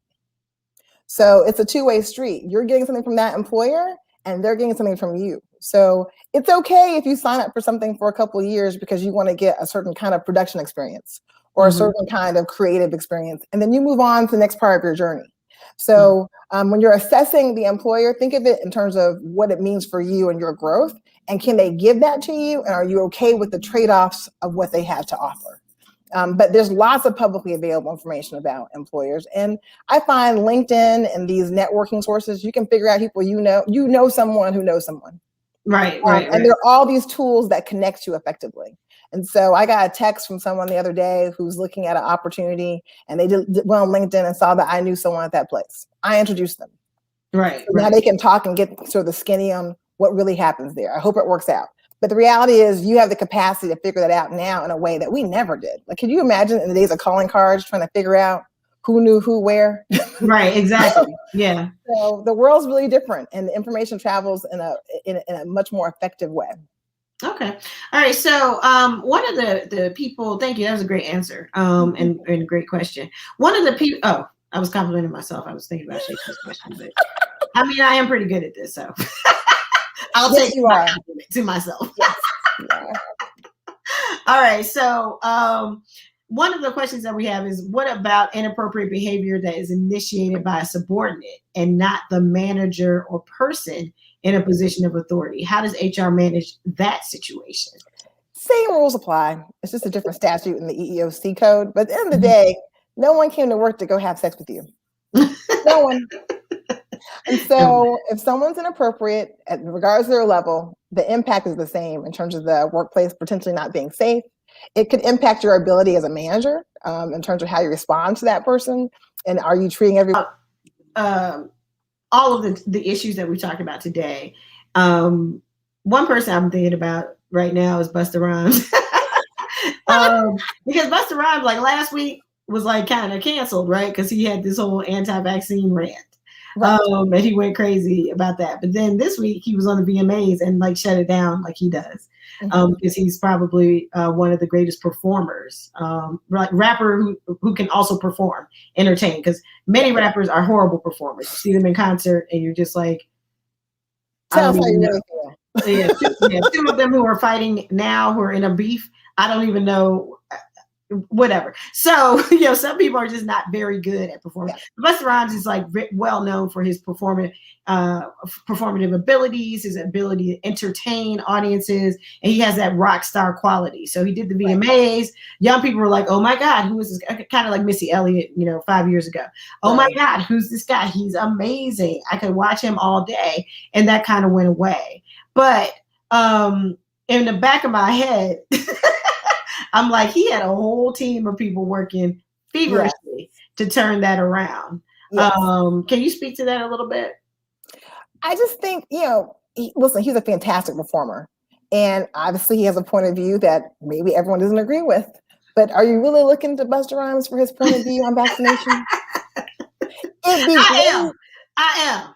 So it's a two-way street. You're getting something from that employer, and they're getting something from you. So it's okay if you sign up for something for a couple of years because you want to get a certain kind of production experience or a certain kind of creative experience, and then you move on to the next part of your journey. So when you're assessing the employer, think of it in terms of what it means for you and your growth, and can they give that to you, and are you okay with the trade-offs of what they have to offer? But there's lots of publicly available information about employers, and I find LinkedIn and these networking sources, you can figure out people you know someone who knows someone. Right. And there are all these tools that connect you effectively. And so I got a text from someone the other day who's looking at an opportunity, and they went on LinkedIn and saw that I knew someone at that place. I introduced them. Right. So now they can talk and get sort of the skinny on what really happens there. I hope it works out. But the reality is you have the capacity to figure that out now in a way that we never did. Like, can you imagine in the days of calling cards trying to figure out who knew who where? Right, exactly. Yeah. So the world's really different, and the information travels in a much more effective way. Okay. All right. So one of the people, thank you. That was a great answer. And a great question. One of the people, oh, I was complimenting myself. I was thinking about Shakespeare's question, but I mean, I am pretty good at this, so I'll take my compliment to myself. Yes, you are. All right. So one of the questions that we have is, what about inappropriate behavior that is initiated by a subordinate and not the manager or person in a position of authority? How does HR manage that situation? Same rules apply. It's just a different statute in the EEOC code. But at the end of the day, no one came to work to go have sex with you. No one. And so if someone's inappropriate, regardless of their level, the impact is the same in terms of the workplace potentially not being safe. It could impact your ability as a manager in terms of how you respond to that person. And are you treating everyone? All of the issues that we talked about today. One person I'm thinking about right now is Busta Rhymes. Because Busta Rhymes, like last week, was like kind of canceled, right? Because he had this whole anti-vaccine rant. Right. And he went crazy about that. But then this week he was on the VMAs and like shut it down like he does. Because he's probably one of the greatest performers, like rapper who can also perform, entertain. Because many rappers are horrible performers. You see them in concert and you're just like, tell us how you really feel. Two of them who are fighting now, who are in a beef, I don't even know. Whatever. So, some people are just not very good at performing. Yeah. Busta Rhymes is like well known for his performative abilities, his ability to entertain audiences, and he has that rock star quality. So he did the VMAs. Young people were like, "Oh my God, who is this?" Kind of like Missy Elliott, 5 years ago. Oh my God, who's this guy? He's amazing. I could watch him all day, and that kind of went away. But in the back of my head. I'm like, he had a whole team of people working feverishly to turn that around. Yes. Can you speak to that a little bit? I just think, listen, he's a fantastic performer. And obviously he has a point of view that maybe everyone doesn't agree with. But are you really looking to Busta Rhymes for his point of view on vaccination? I am.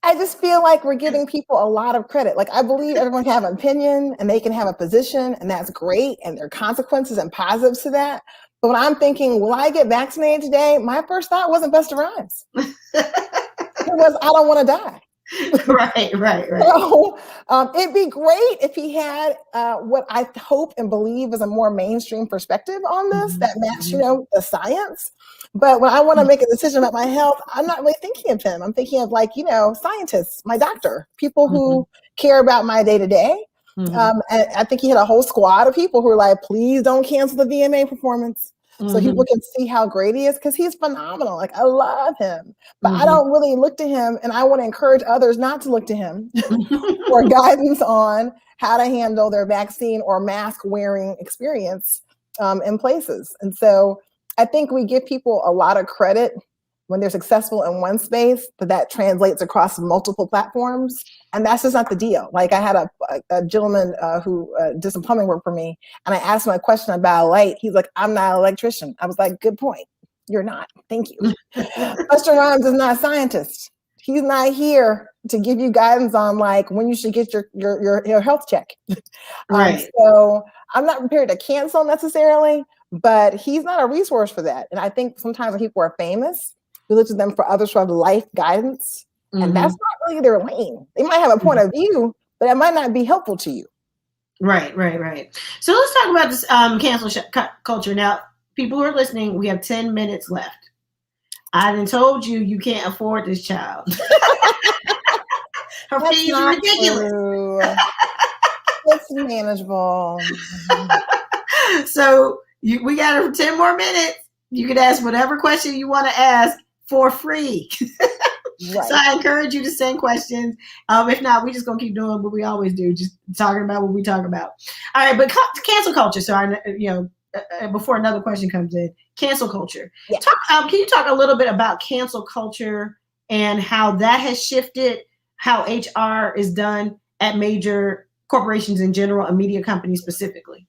I just feel like we're giving people a lot of credit. Like, I believe everyone can have an opinion and they can have a position, and that's great. And there are consequences and positives to that. But when I'm thinking, will I get vaccinated today? My first thought wasn't Busta Rhymes. It was, I don't want to die. Right. So it'd be great if he had what I hope and believe is a more mainstream perspective on this that matched, the science. But when I want to make a decision about my health, I'm not really thinking of him. I'm thinking of scientists, my doctor, people who care about my day to day. And I think he had a whole squad of people who were like, please don't cancel the VMA performance. So people can see how great he is, because he's phenomenal. Like, I love him, but I don't really look to him, and I want to encourage others not to look to him for guidance on how to handle their vaccine or mask wearing experience in places. And so I think we give people a lot of credit when they're successful in one space, but that translates across multiple platforms. And that's just not the deal. Like, I had a gentleman who did some plumbing work for me, and I asked him a question about a light. He's like, I'm not an electrician. I was like, good point. You're not. Thank you. Busta Rhymes is not a scientist. He's not here to give you guidance on like when you should get your health check. Right. So I'm not prepared to cancel necessarily, but he's not a resource for that. And I think sometimes when people are famous, we look to them for other sort of life guidance. And that's not really their lane. They might have a point of view, but it might not be helpful to you. Right. So let's talk about this cancel culture. Now, people who are listening, we have 10 minutes left. I done told you can't afford this child. Her fees are ridiculous. It's manageable. So we got her for 10 more minutes. You can ask whatever question you want to ask for free. Right. So I encourage you to send questions. If not, we're just going to keep doing what we always do, just talking about what we talk about. All right, but cancel culture. So, before another question comes in, cancel culture. Yeah. Can you talk a little bit about cancel culture and how that has shifted how HR is done at major corporations in general and media companies specifically?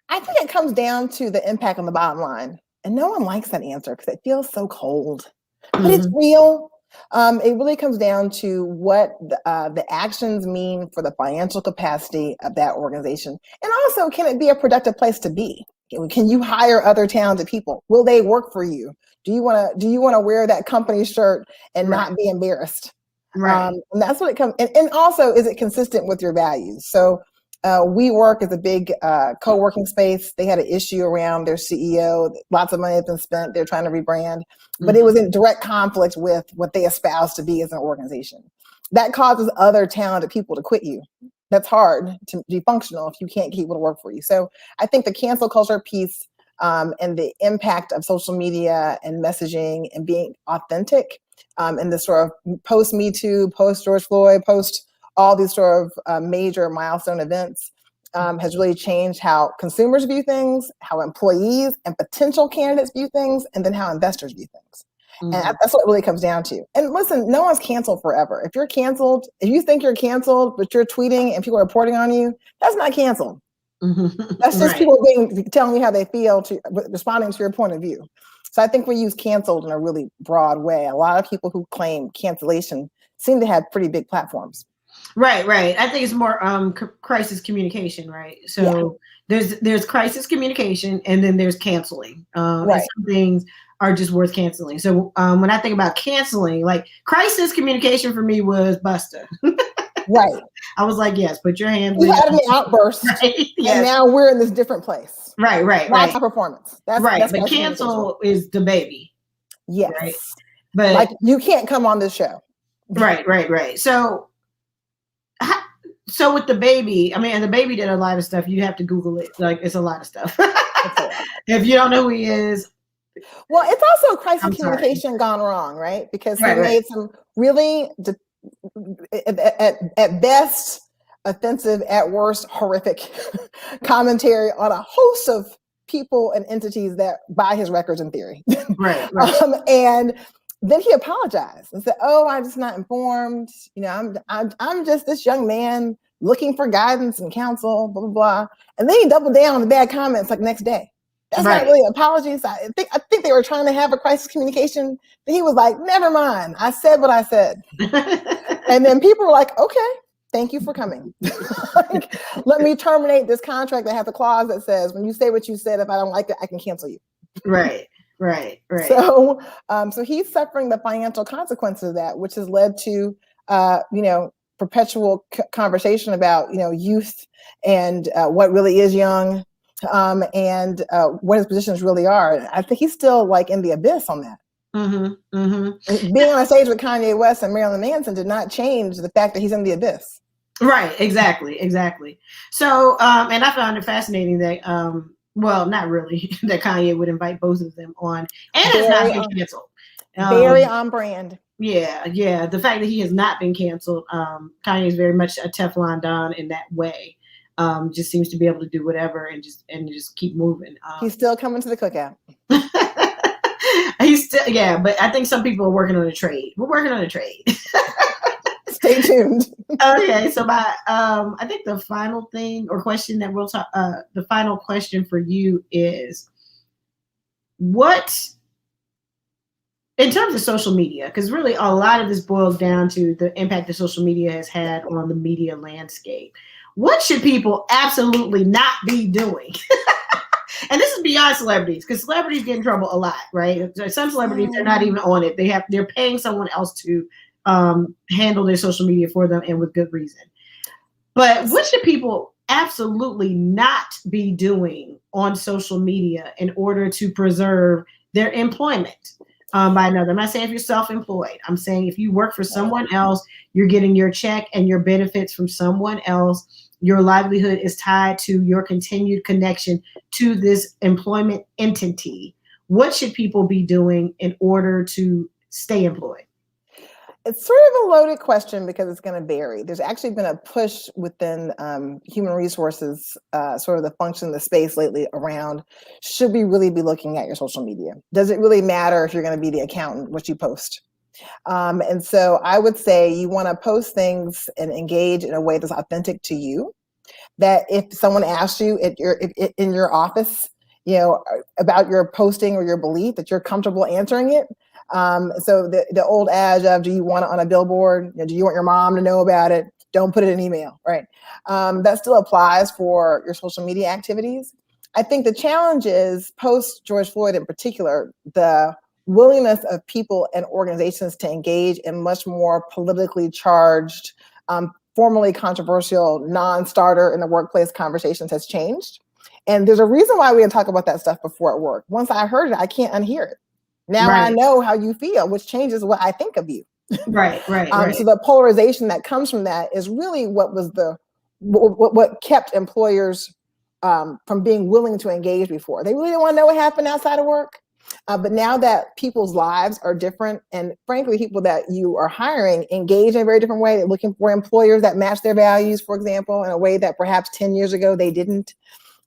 I think it comes down to the impact on the bottom line. And no one likes that answer because it feels so cold, but it's real. It really comes down to what the actions mean for the financial capacity of that organization. And also, can it be a productive place to be? Can you hire other talented people? Will they work for you? Do you want to wear that company shirt and not be embarrassed? Right. And that's what it comes. And also, is it consistent with your values? So WeWork is a big co-working space. They had an issue around their CEO. Lots of money has been spent. They're trying to rebrand, but it was in direct conflict with what they espouse to be as an organization. That causes other talented people to quit you. That's hard to be functional if you can't get people to work for you. So I think the cancel culture piece and the impact of social media and messaging and being authentic in this sort of post Me Too, post George Floyd, post all these sort of major milestone events has really changed how consumers view things, how employees and potential candidates view things, and then how investors view things. And that's what it really comes down to. And listen, no one's canceled forever. If you're canceled, if you think you're canceled, but you're tweeting and people are reporting on you, that's not canceled. That's just people telling you how they feel, responding to your point of view. So I think we use canceled in a really broad way. A lot of people who claim cancellation seem to have pretty big platforms. Right. I think it's more crisis communication, right? So there's crisis communication, and then there's canceling. And some things are just worth canceling. So when I think about canceling, like crisis communication for me was Busta. Right. I was like, yes, put your hands. You had an outburst, and now we're in this different place. Right. That's performance. That's but cancel is the baby. Yes. Right? But like you can't come on this show. Right. So with the baby, I mean, and the baby did a lot of stuff. You have to Google it. Like, it's a lot of stuff. If you don't know who he is. Well, it's also crisis communication gone wrong, right? Because he made some really, at best, offensive, at worst, horrific commentary on a host of people and entities that buy his records in theory. Right. And then he apologized and said, "Oh, I'm just not informed. You know, I'm just this young man looking for guidance and counsel, blah, blah, blah." And then he doubled down on the bad comments like next day. That's not really apologies. I think they were trying to have a crisis communication. But he was like, "Never mind. I said what I said." And then people were like, "Okay, thank you for coming. Like, let me terminate this contract that has a clause that says when you say what you said, if I don't like it, I can cancel you." Right. So he's suffering the financial consequences of that, which has led to, perpetual conversation about, youth and what really is young and what his positions really are. I think he's still like in the abyss on that. Being on a stage with Kanye West and Marilyn Manson did not change the fact that he's in the abyss. Right. Exactly. So, and I found it fascinating that, well, not really, that Kanye would invite both of them on, and it's not been canceled. Very on brand. Yeah. The fact that he has not been canceled, Kanye is very much a Teflon Don in that way. Just seems to be able to do whatever and just keep moving. He's still coming to the cookout. He's still, but I think some people are working on a trade. We're working on a trade. Stay tuned. Okay, so I think the final thing or question that we'll talk, the final question for you is, what, in terms of social media, because really a lot of this boils down to the impact that social media has had on the media landscape. What should people absolutely not be doing? And this is beyond celebrities, because celebrities get in trouble a lot, right? Some celebrities, they're not even on it. They're paying someone else to handle their social media for them, and with good reason. But what should people absolutely not be doing on social media in order to preserve their employment by another? I'm not saying if you're self-employed. I'm saying if you work for someone else, you're getting your check and your benefits from someone else. Your livelihood is tied to your continued connection to this employment entity. What should people be doing in order to stay employed? It's sort of a loaded question because it's going to vary. There's actually been a push within human resources, sort of the function, the space lately around, should we really be looking at your social media? Does it really matter if you're going to be the accountant, what you post? And so I would say you want to post things and engage in a way that's authentic to you. That if someone asks you in your office, about your posting or your belief, that you're comfortable answering it. So the old adage of, do you want it on a billboard? Do you want your mom to know about it? Don't put it in email, right? That still applies for your social media activities. I think the challenge is, post George Floyd in particular, the willingness of people and organizations to engage in much more politically charged, formerly controversial, non-starter in the workplace conversations has changed. And there's a reason why we didn't talk about that stuff before at work. Once I heard it, I can't unhear it. Now I know how you feel, which changes what I think of you. Right. So the polarization that comes from that is really what was what kept employers from being willing to engage before. They really didn't want to know what happened outside of work. But now that people's lives are different, and frankly, people that you are hiring engage in a very different way. They're looking for employers that match their values, for example, in a way that perhaps 10 years ago they didn't.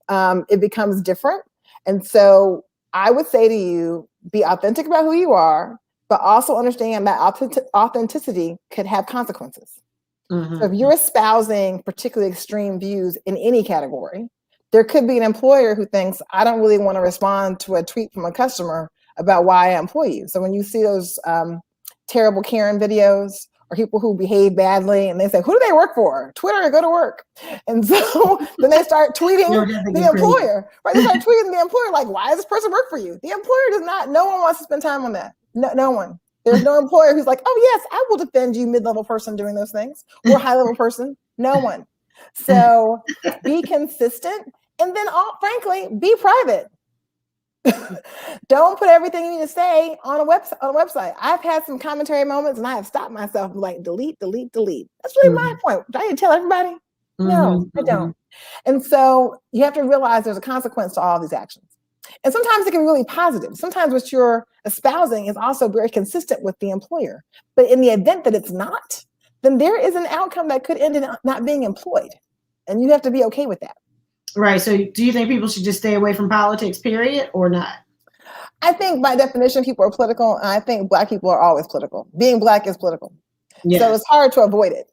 It becomes different. And so I would say to you, be authentic about who you are, but also understand that authenticity could have consequences. Mm-hmm. So if you're espousing particularly extreme views in any category, there could be an employer who thinks, I don't really want to respond to a tweet from a customer about why I employ you. So when you see those terrible Karen videos, or people who behave badly and they say, who do they work for? Twitter, go to work. And so then they start tweeting the employer, right? They start tweeting the employer, like, why does this person work for you? The employer does not, no one wants to spend time on that. No one. There's no employer who's like, oh yes, I will defend you, mid-level person doing those things, or high-level person. No one. So be consistent, and then frankly, be private. Don't put everything you need to say on a website. I've had some commentary moments and I have stopped myself, like, delete. That's really my point. Do I need to tell everybody? No, I don't. And so you have to realize there's a consequence to all of these actions. And sometimes it can be really positive. Sometimes what you're espousing is also very consistent with the employer. But in the event that it's not, then there is an outcome that could end in not being employed. And you have to be okay with that. Right. So do you think people should just stay away from politics, period, or not? I think by definition, people are political. And I think Black people are always political. Being Black is political. Yes. So it's hard to avoid it.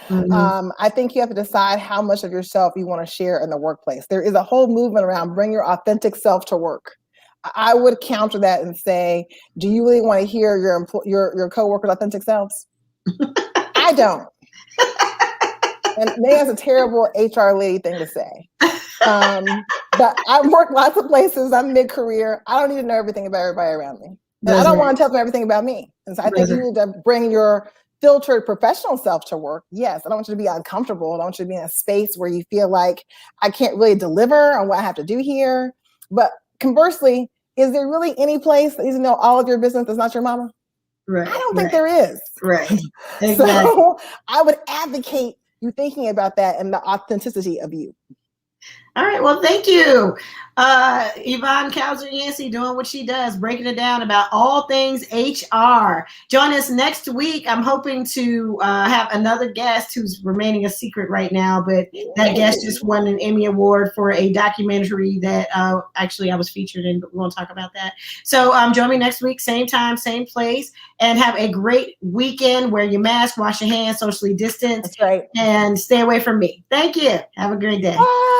I think you have to decide how much of yourself you want to share in the workplace. There is a whole movement around bring your authentic self to work. I would counter that and say, do you really want to hear your coworkers' authentic selves? I don't. And maybe that's a terrible HR lady thing to say. But I've worked lots of places. I'm mid-career. I don't need to know everything about everybody around me. And I don't want to tell them everything about me. And so I think you need to bring your filtered professional self to work. Yes, I don't want you to be uncomfortable. I don't want you to be in a space where you feel like I can't really deliver on what I have to do here. But conversely, is there really any place that you know all of your business that's not your mama? Right. I don't think there is. Right. Exactly. So I would advocate you thinking about that and the authenticity of you. All right. Well, thank you. Yvonne Yancy doing what she does, breaking it down about all things HR. Join us next week. I'm hoping to have another guest who's remaining a secret right now, but that guest just won an Emmy Award for a documentary that actually I was featured in, but we won't talk about that. So join me next week, same time, same place, and have a great weekend. Wear your mask, wash your hands, socially distance, That's right, and stay away from me. Thank you. Have a great day. Bye.